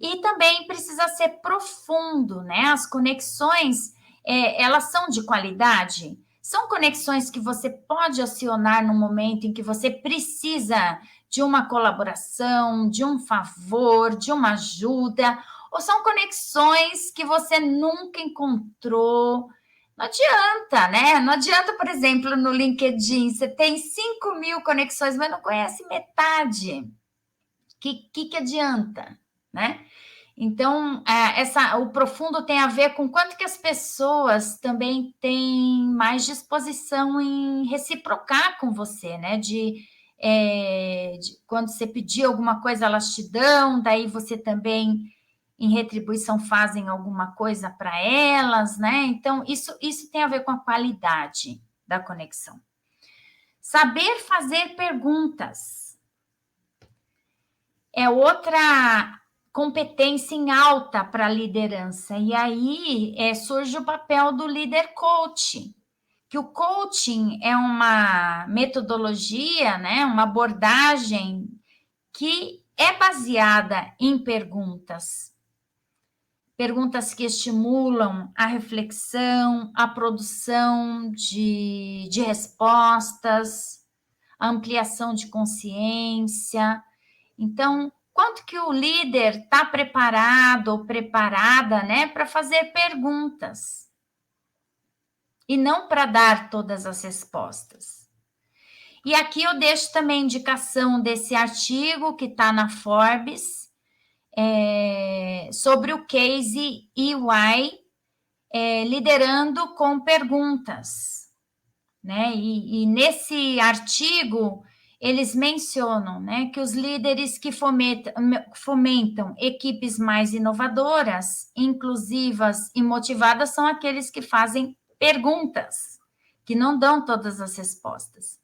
E também precisa ser profundo, né? As conexões, elas são de qualidade? São conexões que você pode acionar no momento em que você precisa de uma colaboração, de um favor, de uma ajuda, ou são conexões que você nunca encontrou? Não adianta, né? Não adianta, por exemplo, no LinkedIn, você tem 5.000 conexões, mas não conhece metade. Que adianta, né? Então, o profundo tem a ver com quanto que as pessoas também têm mais disposição em reciprocar com você, né? De quando você pedir alguma coisa, elas te dão, daí você também, em retribuição, fazem alguma coisa para elas, né? Então, isso tem a ver com a qualidade da conexão. Saber fazer perguntas é outra competência em alta para a liderança. E aí surge o papel do líder coach, que o coaching é uma metodologia, né, uma abordagem que é baseada em perguntas. Perguntas que estimulam a reflexão, a produção de respostas, a ampliação de consciência. Então, quanto que o líder está preparado ou preparada, né, para fazer perguntas e não para dar todas as respostas. E aqui eu deixo também indicação desse artigo que está na Forbes, sobre o case EY, liderando com perguntas, né? E nesse artigo eles mencionam, né, que os líderes que fomentam equipes mais inovadoras, inclusivas e motivadas são aqueles que fazem perguntas, que não dão todas as respostas.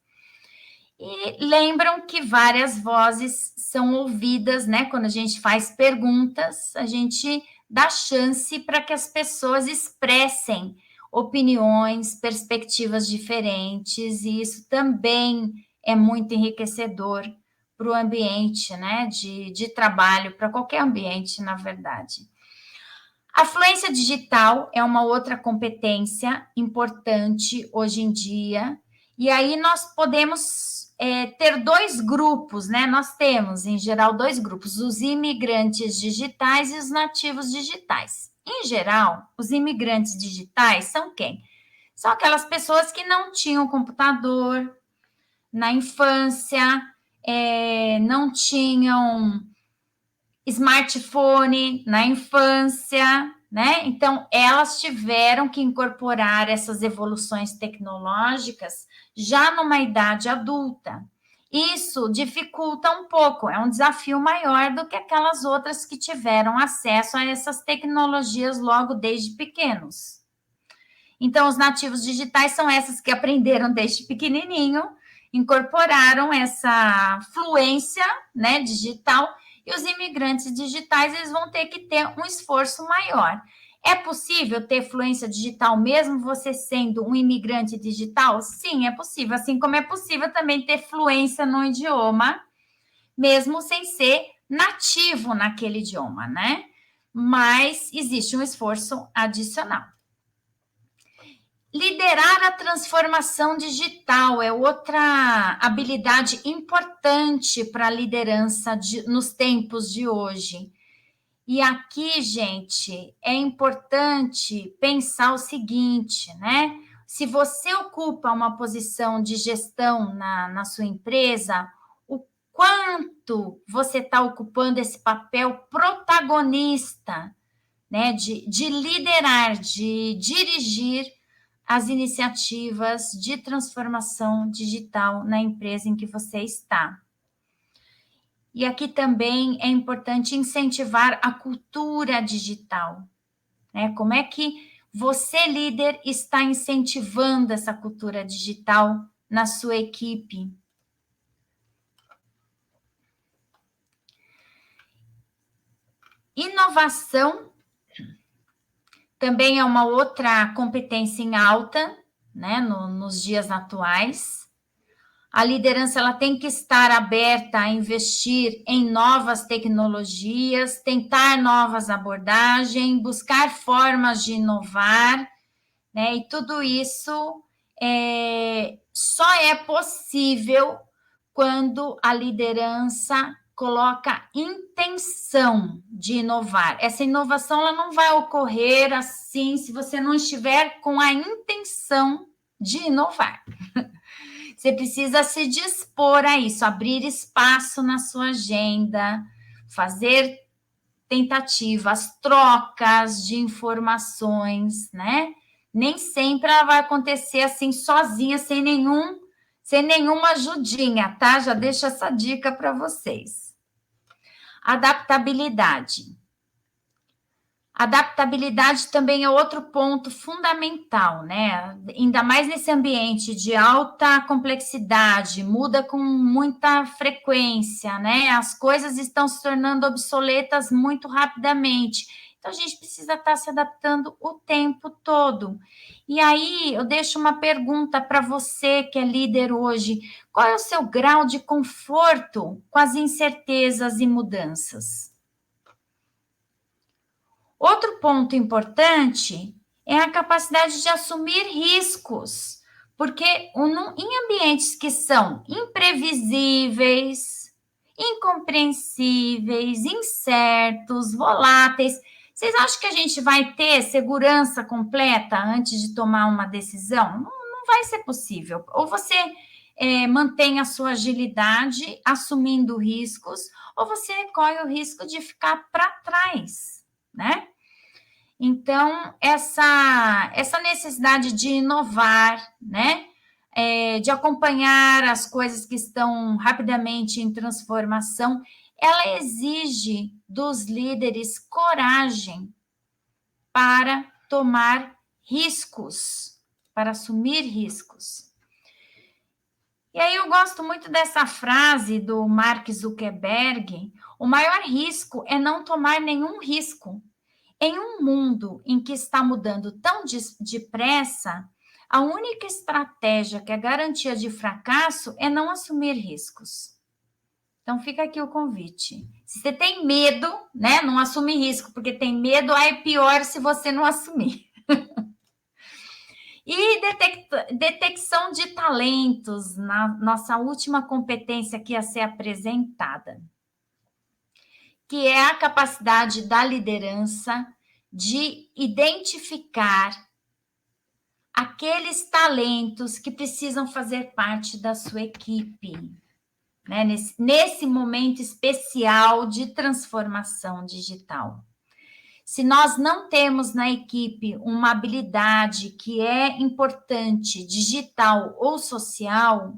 E lembram que várias vozes são ouvidas, né? Quando a gente faz perguntas, a gente dá chance para que as pessoas expressem opiniões, perspectivas diferentes, e isso também é muito enriquecedor para o ambiente, né, de trabalho, para qualquer ambiente, na verdade. A fluência digital é uma outra competência importante hoje em dia, e aí nós podemos ter dois grupos, né? Nós temos, em geral, dois grupos: os imigrantes digitais e os nativos digitais. Em geral, os imigrantes digitais são quem? São aquelas pessoas que não tinham computador na infância, não tinham smartphone na infância, né? Então, elas tiveram que incorporar essas evoluções tecnológicas já numa idade adulta. Isso dificulta um pouco, é um desafio maior do que aquelas outras que tiveram acesso a essas tecnologias logo desde pequenos. Então, os nativos digitais são essas que aprenderam desde pequenininho, incorporaram essa fluência, né, digital, e os imigrantes digitais eles vão ter que ter um esforço maior. É possível ter fluência digital mesmo você sendo um imigrante digital? Sim, é possível. Assim como é possível também ter fluência no idioma, mesmo sem ser nativo naquele idioma, né? Mas existe um esforço adicional. Liderar a transformação digital é outra habilidade importante para a liderança nos tempos de hoje. E aqui, gente, é importante pensar o seguinte, né? Se você ocupa uma posição de gestão na sua empresa, o quanto você está ocupando esse papel protagonista, né? De liderar, de dirigir as iniciativas de transformação digital na empresa em que você está. E aqui também é importante incentivar a cultura digital, né? Como é que você, líder, está incentivando essa cultura digital na sua equipe? Inovação também é uma outra competência em alta, né, nos dias atuais. A liderança ela tem que estar aberta a investir em novas tecnologias, tentar novas abordagens, buscar formas de inovar, né? E tudo isso só é possível quando a liderança coloca intenção de inovar. Essa inovação ela não vai ocorrer assim se você não estiver com a intenção de inovar. Você precisa se dispor a isso, abrir espaço na sua agenda, fazer tentativas, trocas de informações, né? Nem sempre ela vai acontecer assim sozinha, sem nenhuma ajudinha, tá? Já deixo essa dica para vocês. Adaptabilidade. Adaptabilidade também é outro ponto fundamental, né? Ainda mais nesse ambiente de alta complexidade, muda com muita frequência, né? As coisas estão se tornando obsoletas muito rapidamente. Então, a gente precisa estar se adaptando o tempo todo. E aí, eu deixo uma pergunta para você que é líder hoje: qual é o seu grau de conforto com as incertezas e mudanças? Outro ponto importante é a capacidade de assumir riscos, porque em ambientes que são imprevisíveis, incompreensíveis, incertos, voláteis, vocês acham que a gente vai ter segurança completa antes de tomar uma decisão? Não vai ser possível. Ou você mantém a sua agilidade assumindo riscos, ou você corre o risco de ficar para trás, né? Então, essa necessidade de inovar, né? De acompanhar as coisas que estão rapidamente em transformação, ela exige dos líderes coragem para tomar riscos, para assumir riscos. E aí eu gosto muito dessa frase do Mark Zuckerberg: o maior risco é não tomar nenhum risco. Em um mundo em que está mudando tão depressa, a única estratégia que é garantia de fracasso é não assumir riscos. Então, fica aqui o convite. Se você tem medo, né, não assume risco, porque tem medo, aí é pior se você não assumir. E detecção de talentos, na nossa última competência que ia ser apresentada, que é a capacidade da liderança de identificar aqueles talentos que precisam fazer parte da sua equipe, né? Nesse momento especial de transformação digital. Se nós não temos na equipe uma habilidade que é importante, digital ou social,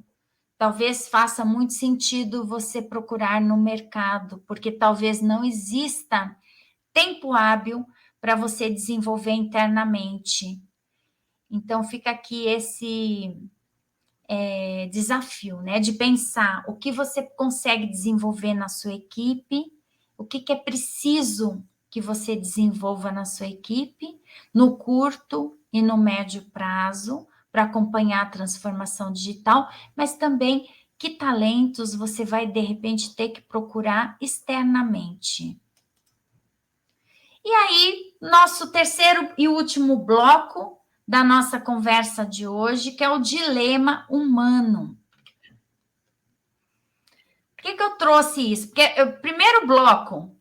talvez faça muito sentido você procurar no mercado, porque talvez não exista tempo hábil para você desenvolver internamente. Então, fica aqui esse desafio, né, de pensar o que você consegue desenvolver na sua equipe, o que é preciso que você desenvolva na sua equipe, no curto e no médio prazo, para acompanhar a transformação digital, mas também que talentos você vai, de repente, ter que procurar externamente. E aí, nosso terceiro e último bloco da nossa conversa de hoje, que é o dilema humano. Por que eu trouxe isso? Porque o primeiro bloco,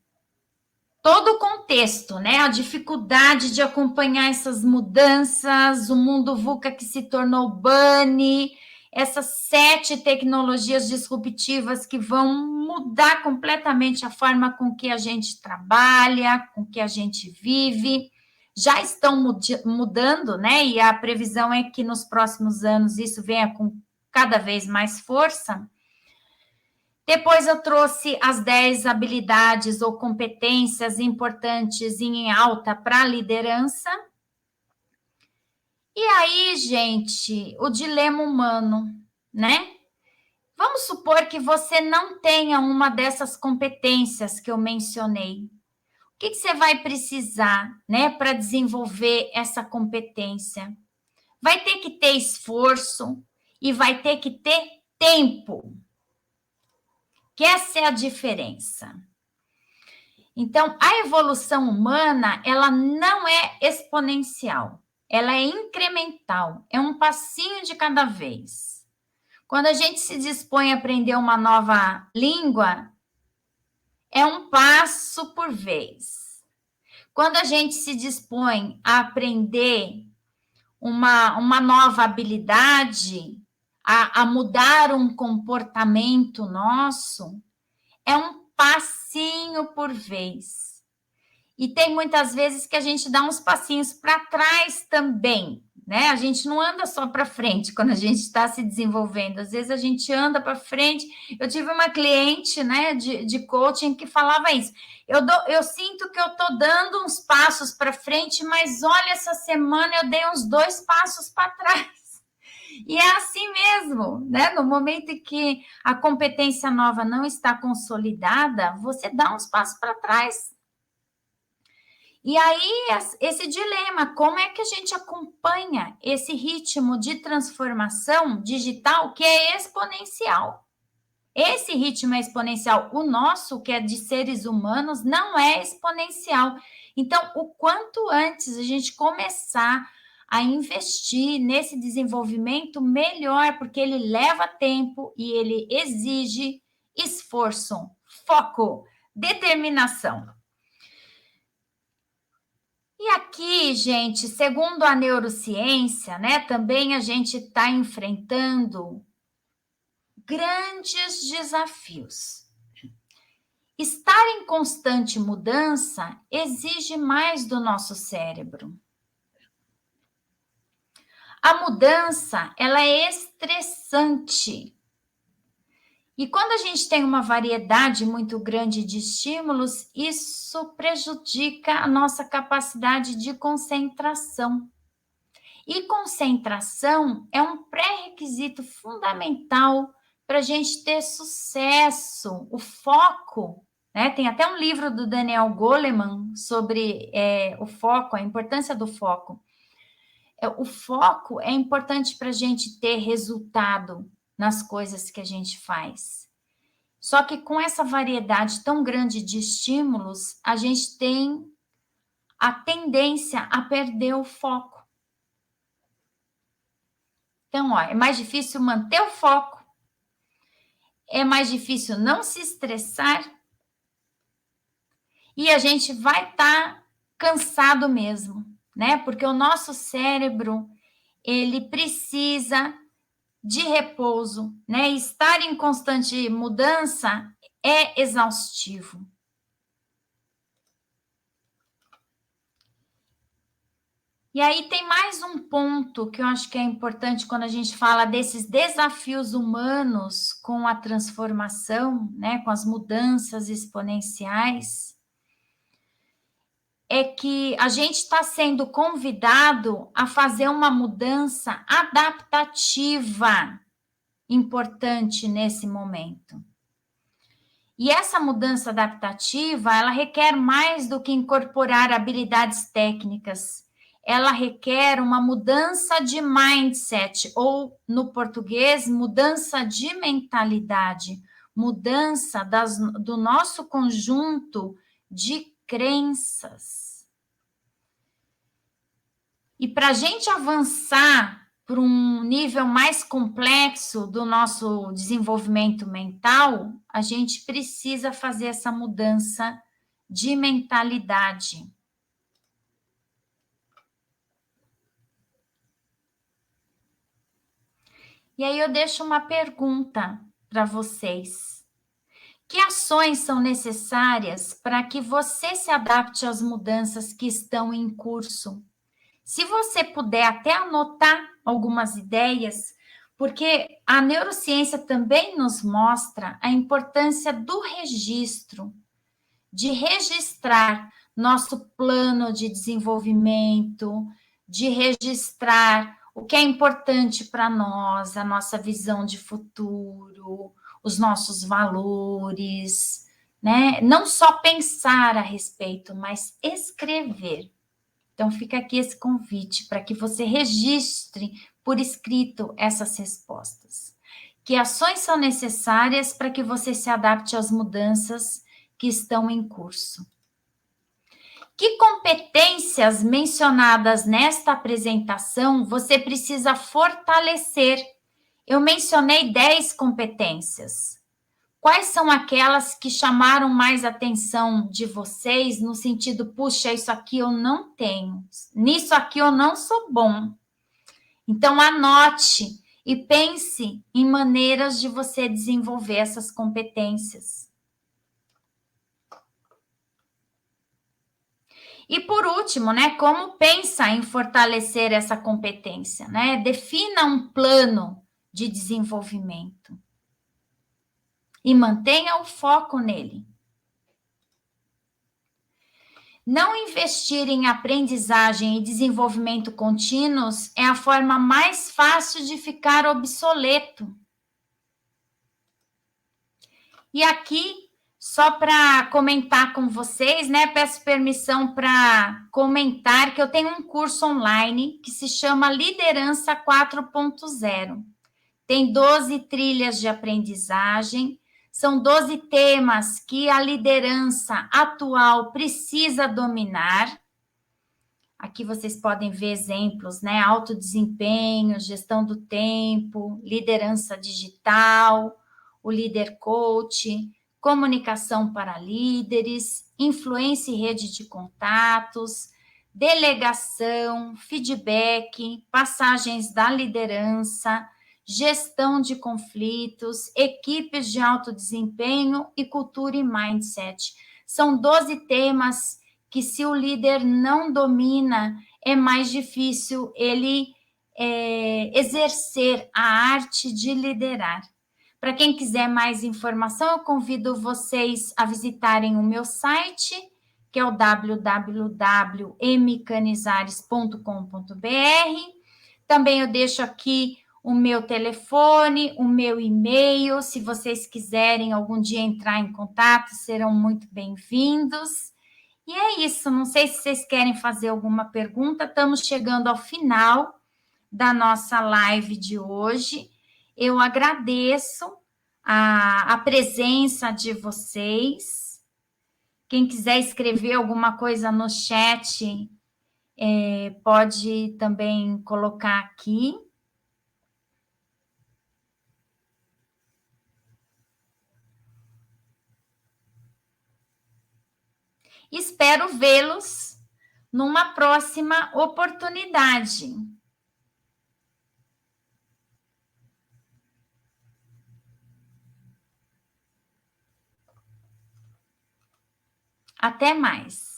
todo o contexto, né? A dificuldade de acompanhar essas mudanças, o mundo VUCA que se tornou BANI, essas 7 tecnologias disruptivas que vão mudar completamente a forma com que a gente trabalha, com que a gente vive, já estão mudando, né? E a previsão é que nos próximos anos isso venha com cada vez mais força. Depois eu trouxe as 10 habilidades ou competências importantes em alta para a liderança. E aí, gente, o dilema humano, né? Vamos supor que você não tenha uma dessas competências que eu mencionei. O que você vai precisar, né, para desenvolver essa competência? Vai ter que ter esforço e vai ter que ter tempo. Que essa é a diferença. Então, a evolução humana, ela não é exponencial, ela é incremental, é um passinho de cada vez. Quando a gente se dispõe a aprender uma nova língua, é um passo por vez. Quando a gente se dispõe a aprender uma nova habilidade, a mudar um comportamento nosso, é um passinho por vez. E tem muitas vezes que a gente dá uns passinhos para trás também, né? A gente não anda só para frente quando a gente está se desenvolvendo. Às vezes a gente anda para frente. Eu tive uma cliente, né, de coaching que falava isso. Eu sinto que eu estou dando uns passos para frente, mas olha, essa semana eu dei uns 2 passos para trás. E é assim mesmo, né? No momento em que a competência nova não está consolidada, você dá uns passos para trás. E aí, esse dilema, como é que a gente acompanha esse ritmo de transformação digital que é exponencial? Esse ritmo é exponencial. O nosso, que é de seres humanos, não é exponencial. Então, o quanto antes a gente começar a investir nesse desenvolvimento, melhor, porque ele leva tempo e ele exige esforço, foco, determinação. E aqui, gente, segundo a neurociência, né, também a gente está enfrentando grandes desafios. Estar em constante mudança exige mais do nosso cérebro. A mudança, ela é estressante. E quando a gente tem uma variedade muito grande de estímulos, isso prejudica a nossa capacidade de concentração. E concentração é um pré-requisito fundamental para a gente ter sucesso. O foco, né? Tem até um livro do Daniel Goleman sobre o foco, a importância do foco. O foco é importante para a gente ter resultado nas coisas que a gente faz. Só que com essa variedade tão grande de estímulos, a gente tem a tendência a perder o foco. Então, ó, é mais difícil manter o foco, é mais difícil não se estressar e a gente vai estar cansado mesmo, né? Porque o nosso cérebro, ele precisa de repouso, né? Estar em constante mudança é exaustivo. E aí tem mais um ponto que eu acho que é importante quando a gente fala desses desafios humanos com a transformação, né, com as mudanças exponenciais, é que a gente está sendo convidado a fazer uma mudança adaptativa importante nesse momento. E essa mudança adaptativa, ela requer mais do que incorporar habilidades técnicas. Ela requer uma mudança de mindset, ou, no português, mudança de mentalidade, mudança do nosso conjunto de crenças. E para a gente avançar para um nível mais complexo do nosso desenvolvimento mental, a gente precisa fazer essa mudança de mentalidade. E aí eu deixo uma pergunta para vocês. Que ações são necessárias para que você se adapte às mudanças que estão em curso? Se você puder até anotar algumas ideias, porque a neurociência também nos mostra a importância do registro, de registrar nosso plano de desenvolvimento, de registrar o que é importante para nós, a nossa visão de futuro, os nossos valores, né? Não só pensar a respeito, mas escrever. Então, fica aqui esse convite para que você registre por escrito essas respostas. Que ações são necessárias para que você se adapte às mudanças que estão em curso? Que competências mencionadas nesta apresentação você precisa fortalecer? Eu mencionei 10 competências. Quais são aquelas que chamaram mais atenção de vocês no sentido, puxa, isso aqui eu não tenho, nisso aqui eu não sou bom. Então, anote e pense em maneiras de você desenvolver essas competências. E por último, né, como pensa em fortalecer essa competência, né? Defina um plano de desenvolvimento e mantenha o foco nele. Não investir em aprendizagem e desenvolvimento contínuos é a forma mais fácil de ficar obsoleto. E aqui, só para comentar com vocês, né, peço permissão para comentar que eu tenho um curso online que se chama Liderança 4.0. Tem 12 trilhas de aprendizagem, são 12 temas que a liderança atual precisa dominar. Aqui vocês podem ver exemplos, né? Alto desempenho, gestão do tempo, liderança digital, o líder coach, comunicação para líderes, influência e rede de contatos, delegação, feedback, passagens da liderança, gestão de conflitos, equipes de alto desempenho e cultura e mindset. São 12 temas que, se o líder não domina, é mais difícil ele exercer a arte de liderar. Para quem quiser mais informação, eu convido vocês a visitarem o meu site, que é o www.mcanizares.com.br. Também eu deixo aqui o meu telefone, o meu e-mail. Se vocês quiserem algum dia entrar em contato, serão muito bem-vindos. E é isso, não sei se vocês querem fazer alguma pergunta, estamos chegando ao final da nossa live de hoje. Eu agradeço a presença de vocês. Quem quiser escrever alguma coisa no chat, pode também colocar aqui. Espero vê-los numa próxima oportunidade. Até mais.